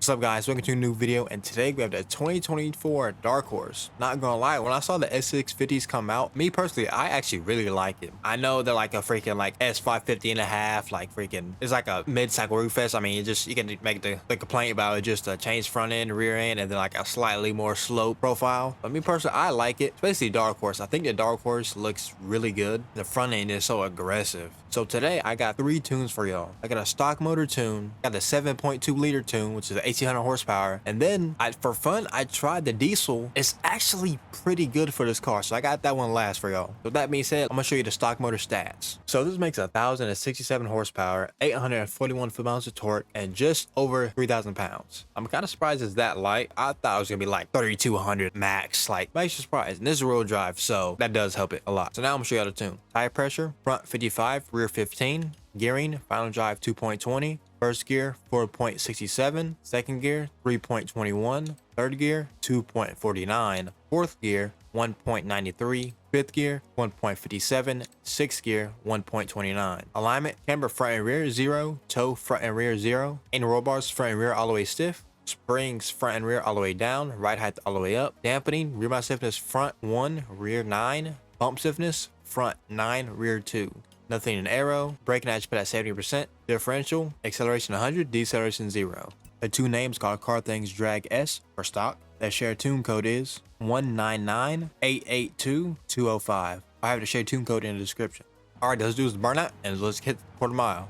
What's up, guys? Welcome to a new video, and today we have the 2024 Dark Horse. Not gonna lie, when I saw the S650s come out, me personally, I actually really like it. I know they're like a freaking like S550 and a half, like freaking, it's like a mid-cycle refresh. I mean, you can make the complaint about it, just a change front end, rear end, and then like a slightly more slope profile. But me personally, I like it, especially Dark Horse. I think the Dark Horse looks really good. The front end is so aggressive. So today I got 3 tunes for y'all. I got a stock motor tune, got the 7.2 liter tune, which is 1800 horsepower, and then for fun I tried the diesel. It's actually pretty good for this car, so I got that one last for y'all. With that being said, I'm gonna show you the stock motor stats. So this makes 1067 horsepower, 841 foot-pounds of torque, and just over 3,000 pounds. I'm kind of surprised it's that light. I thought it was gonna be like 3,200 max, like makes you surprised. And this is real drive, so that does help it a lot. So now I'm gonna show you how to tune. Tire pressure, front 55, rear 15. Gearing, final drive 2.20. First gear 4.67, second gear 3.21, third gear 2.49, fourth gear 1.93, fifth gear 1.57, sixth gear 1.29. Alignment, camber front and rear 0, toe front and rear 0, and roll bars front and rear all the way stiff, springs front and rear all the way down, ride height all the way up, dampening, rear mount stiffness front 1, rear 9, bump stiffness front 9, rear 2. Nothing in aero, braking I just put at 70%, differential, acceleration 100, deceleration 0. The two names called Car Things Drag S for stock. Their share tune code is 199882205. I have the share tune code in the description. Alright, let's do this burnout and let's hit quarter mile.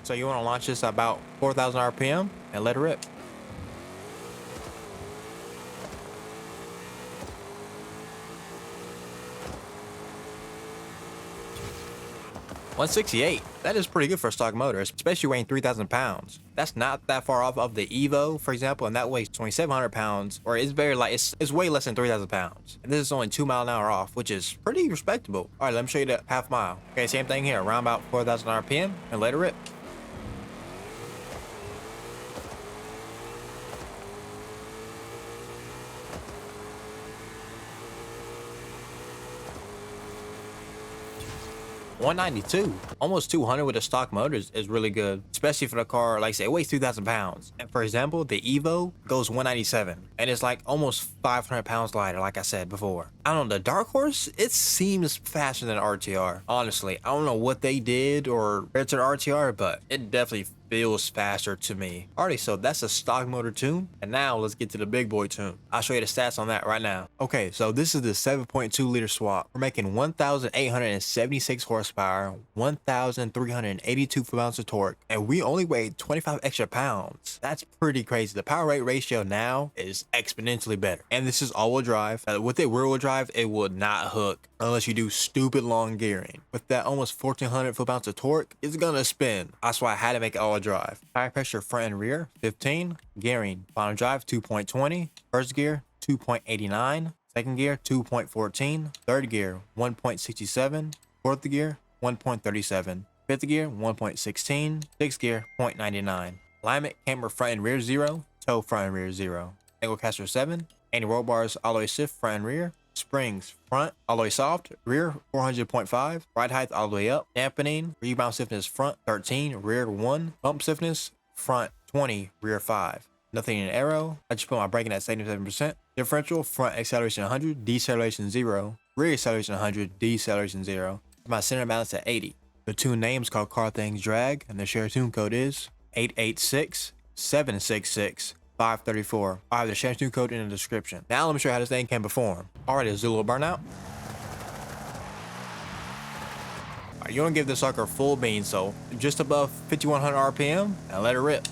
So you want to launch this at about 4,000 RPM and let it rip. $168. That is pretty good for a stock motor, especially weighing 3,000 pounds. That's not that far off of the Evo, for example, and that weighs 2,700 pounds, or it's very light. It's way less than 3,000 pounds. And this is only 2 miles an hour off, which is pretty respectable. All right, let me show you the half mile. Okay, same thing here, around about 4,000 RPM, and let it rip. $192, almost 200 with a stock motor is really good, especially for the car. Like I say, it weighs 2,000 pounds, and for example the Evo goes 197, and it's like almost 500 pounds lighter. Like I said before, I don't know, the Dark Horse, it seems faster than RTR. Honestly, I don't know what they did or compared to the RTR, but it definitely feels faster to me. Alrighty, so that's a stock motor tune, and now let's get to the big boy tune. I'll show you the stats on that right now. Okay, so this is the 7.2 liter swap. We're making 1,876 horsepower, 1,382 foot-pounds of torque, and we only weighed 25 extra pounds. That's pretty crazy. The power rate ratio now is exponentially better, and this is all-wheel drive. With it rear-wheel drive, it would not hook unless you do stupid long gearing. With that almost 1,400 foot-pounds of torque, it's gonna spin. That's why I had to make it all drive. Tire pressure front and rear 15, gearing final drive 2.20, first gear 2.89, second gear 2.14, third gear 1.67, fourth gear 1.37, fifth gear 1.16, sixth gear 0.99. Alignment, camber front and rear 0, toe front and rear 0, angle caster 7, anti-roll bars all the way stiff front and rear, springs front all the way soft, rear 400.5, ride height all the way up, dampening, rebound stiffness front 13, rear 1, bump stiffness front 20, rear 5. Nothing in aero. I just put my braking at 77%. Differential, front acceleration 100, deceleration 0, rear acceleration 100, deceleration 0. My center balance at 80. The tune names called Car Things Drag, and the share tune code is 886766. 534. I have the share tune code in the description. Now let me show you how this thing can perform. Alright, let's do a little burnout. Alright, you want to give this sucker full bean, so just above 5,100 RPM, and let it rip.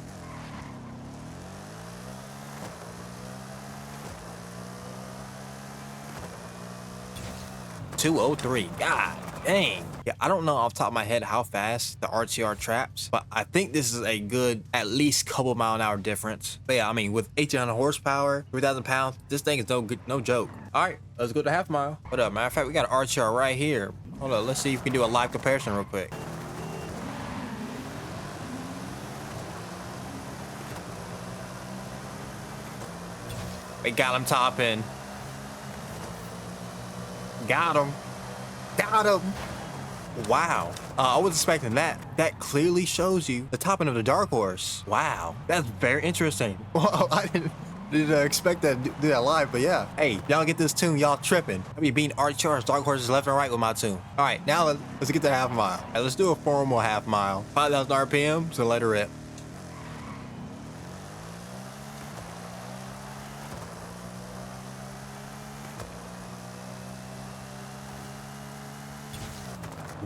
$203. God dang. Yeah, I don't know off the top of my head how fast the RTR traps, but I think this is a good at least couple mile an hour difference. But yeah, I mean, with 1,800 horsepower, 3,000 pounds, this thing is no joke. All right, let's go to half mile. What up? Matter of fact, we got an RTR right here. Hold up, let's see if we can do a live comparison real quick. We got him topping. Got him. Got him. Wow. I was expecting that. That clearly shows you the topping of the Dark Horse. Wow. That's very interesting. Well, I didn't expect that to do that live, but yeah. Hey, y'all get this tune, y'all tripping. I be beating RTRs, Dark Horses left and right with my tune. All right, now let's get to the half mile. All right, let's do a formal half mile. 5,000 RPM, so let her rip.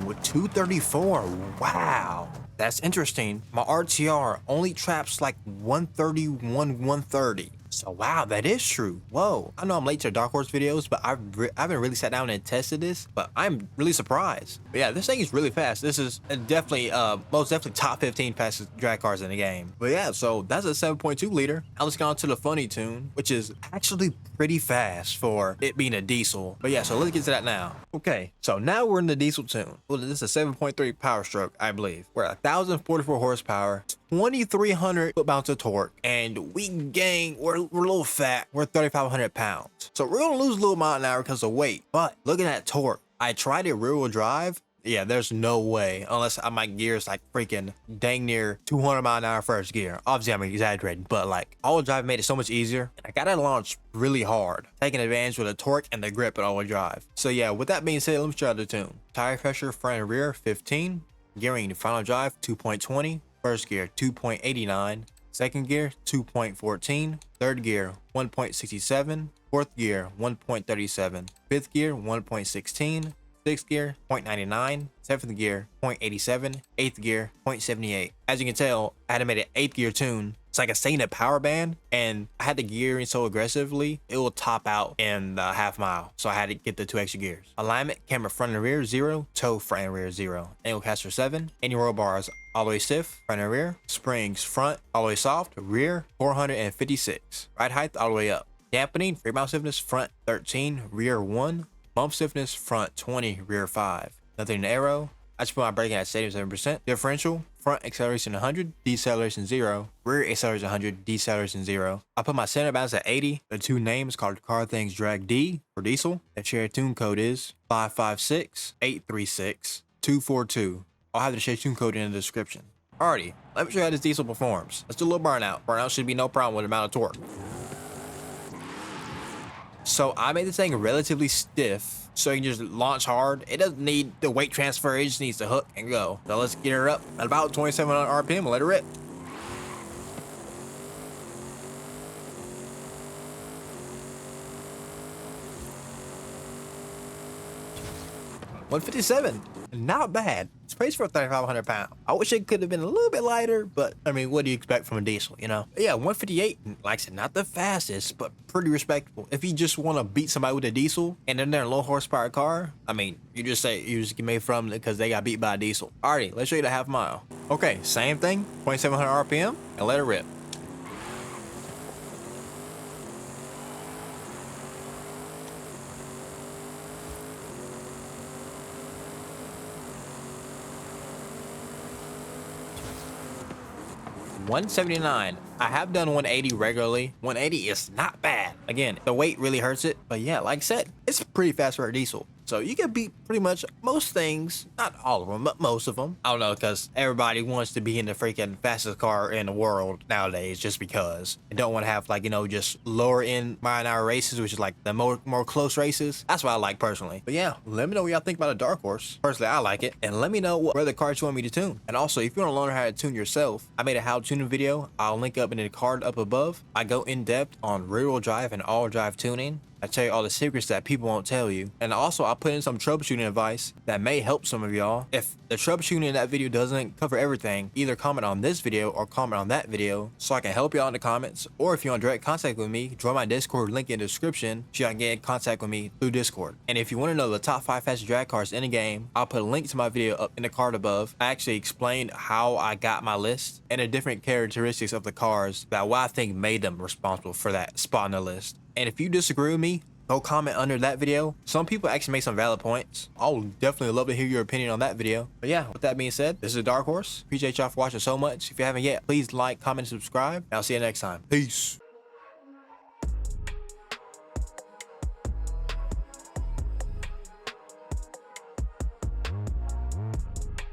With 234, wow. That's interesting. My RTR only traps like 131, 130. So wow, that is true. Whoa, I know I'm late to Dark Horse videos, but I haven't really sat down and tested this, but I'm really surprised. But yeah, this thing is really fast. This is definitely, most definitely top 15 fastest drag cars in the game. But yeah, so that's a 7.2 liter. Now let's go on to the funny tune, which is actually pretty fast for it being a diesel. But yeah, so let's get to that now. Okay, so now we're in the diesel tune. Well, this is a 7.3 power stroke, I believe. We're at 1,044 horsepower, 2,300 foot-pounds of torque, and we're a little fat. We're 3,500 pounds. So we're gonna lose a little mile an hour because of weight. But look at that torque. I tried it rear-wheel drive. Yeah, there's no way, unless my gear's like freaking dang near 200 mile an hour first gear. Obviously, I'm exaggerating, but like all-wheel drive made it so much easier. I got to launch really hard, taking advantage with the torque and the grip at all-wheel drive. So yeah, with that being said, let me try the tune. Tire pressure, front and rear, 15. Gearing, final drive, 2.20. First gear, 2.89. Second gear, 2.14. Third gear, 1.67. Fourth gear, 1.37. Fifth gear, 1.16. Sixth gear, 0.99. Seventh gear, 0.87. Eighth gear, 0.78. As you can tell, I had to make an 8th gear tune. It's like a staying at power band, and I had the gearing so aggressively, it will top out in the half mile. So I had to get the 2 extra gears. Alignment, camera front and rear, 0. Toe, front and rear, 0. Angle caster, 7. Any roll bars, all the way stiff, front and rear. Springs, front, all the way soft, rear, 456. Ride height, all the way up. Dampening, rear mount stiffness, front, 13, rear, 1. Bump stiffness, front, 20, rear, 5. Nothing in the aero. I just put my braking at 77%. Differential, front acceleration 100, deceleration 0. Rear acceleration 100, deceleration 0. I put my center balance at 80. The 2 names called Car Things Drag D for diesel. The share tune code is 556-836-242. I'll have the share tune code in the description. Alrighty, let me show you how this diesel performs. Let's do a little burnout. Burnout should be no problem with the amount of torque. So I made this thing relatively stiff, so you can just launch hard. It doesn't need the weight transfer, it just needs to hook and go. So let's get her up at about 2,700 RPM and let her rip. $157, not bad. It's praised for 3,500 pounds. I wish it could have been a little bit lighter, but I mean, what do you expect from a diesel, you know? But yeah, 158, like I said, not the fastest, but pretty respectable. If you just want to beat somebody with a diesel and then they're a low horsepower car, I mean, you just get made from it because they got beat by a diesel. Alrighty, let's show you the half mile. Okay, same thing, 2,700 RPM, and let it rip. $179. I have done 180 regularly. 180 is not bad. Again, the weight really hurts it, but yeah, like I said, it's pretty fast for a diesel. So you can beat pretty much most things, not all of them, but most of them. I don't know, because everybody wants to be in the freaking fastest car in the world nowadays just because. And don't want to have, like, you know, just lower end mile an hour races, which is like the more close races. That's what I like personally. But yeah, let me know what y'all think about a Dark Horse. Personally, I like it. And let me know what other cars you want me to tune. And also, if you want to learn how to tune yourself, I made a how to tune video. I'll link up in the card up above. I go in depth on rear-wheel drive and all drive tuning. I tell you all the secrets that people won't tell you. And also, I put in some troubleshooting advice that may help some of y'all. If the troubleshooting in that video doesn't cover everything, either comment on this video or comment on that video so I can help y'all in the comments. Or if you want direct contact with me, join my Discord link in the description so y'all can get in contact with me through Discord. And if you want to know the top 5 fastest drag cars in the game, I'll put a link to my video up in the card above. I actually explained how I got my list and the different characteristics of the cars that what I think made them responsible for that spot on the list. And if you disagree with me, go comment under that video. Some people actually make some valid points. I'll definitely love to hear your opinion on that video. But yeah, with that being said, this is Dark Horse. Appreciate y'all for watching so much. If you haven't yet, please like, comment, and subscribe. And I'll see you next time. Peace.